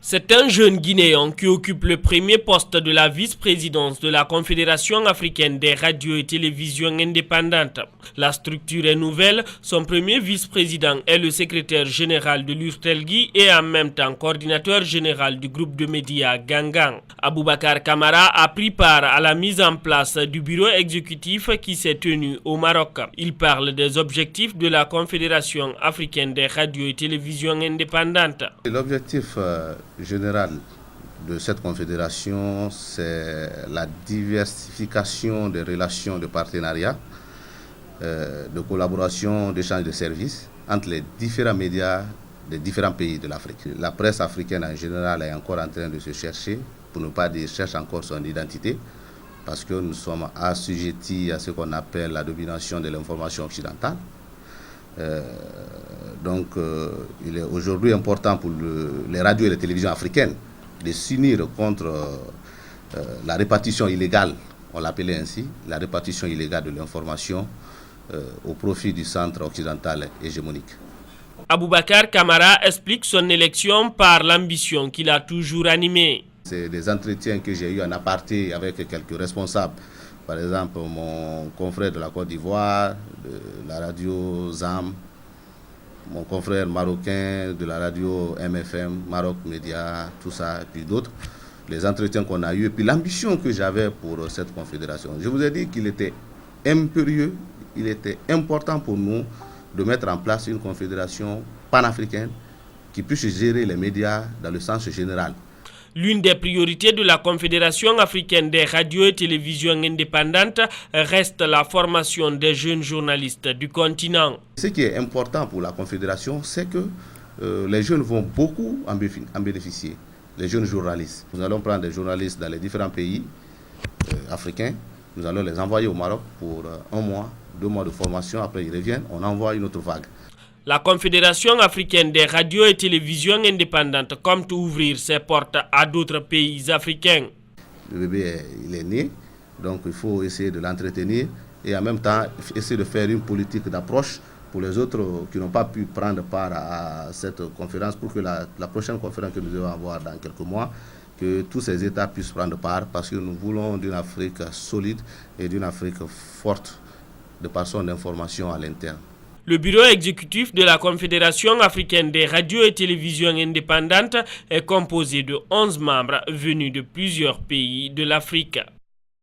C'est un jeune Guinéen qui occupe le premier poste de la vice-présidence de la Confédération africaine des radios et télévisions indépendantes. La structure est nouvelle, son premier vice-président est le secrétaire général de l'URTELGUI et en même temps coordinateur général du groupe de médias Gangan. Aboubakar Kamara a pris part à la mise en place du bureau exécutif qui s'est tenu au Maroc. Il parle des objectifs de la Confédération africaine des radios et télévisions indépendantes. L'objectif général de cette confédération, c'est la diversification des relations de partenariat, de collaboration, d'échange de services entre les différents médias des différents pays de l'Afrique. La presse africaine en général est encore en train de se chercher, pour ne pas dire cherche encore son identité, parce que nous sommes assujettis à ce qu'on appelle la domination de l'information occidentale. Il est aujourd'hui important pour les radios et les télévisions africaines de s'unir contre la répartition illégale, on l'appelait ainsi, la répartition illégale de l'information au profit du centre occidental hégémonique. Aboubakar Kamara explique son élection par l'ambition qu'il a toujours animée. C'est des entretiens que j'ai eu en aparté avec quelques responsables. Par exemple, mon confrère de la Côte d'Ivoire, de la radio ZAM, mon confrère marocain de la radio MFM, Maroc Média, tout ça, et puis d'autres. Les entretiens qu'on a eus, et puis l'ambition que j'avais pour cette confédération. Je vous ai dit qu'il était impérieux, il était important pour nous de mettre en place une confédération panafricaine qui puisse gérer les médias dans le sens général. L'une des priorités de la Confédération africaine des radios et télévisions indépendantes reste la formation des jeunes journalistes du continent. Ce qui est important pour la Confédération, c'est que les jeunes vont beaucoup en bénéficier, les jeunes journalistes. Nous allons prendre des journalistes dans les différents pays africains, nous allons les envoyer au Maroc pour 1 mois, 2 mois de formation, après ils reviennent, on envoie une autre vague. La Confédération africaine des radios et télévisions indépendantes compte ouvrir ses portes à d'autres pays africains. Le bébé, il est né, donc il faut essayer de l'entretenir et en même temps essayer de faire une politique d'approche pour les autres qui n'ont pas pu prendre part à cette conférence, pour que la prochaine conférence que nous allons avoir dans quelques mois, que tous ces États puissent prendre part, parce que nous voulons d'une Afrique solide et d'une Afrique forte de par son information à l'interne. Le bureau exécutif de la Confédération africaine des radios et télévisions indépendantes est composé de 11 membres venus de plusieurs pays de l'Afrique.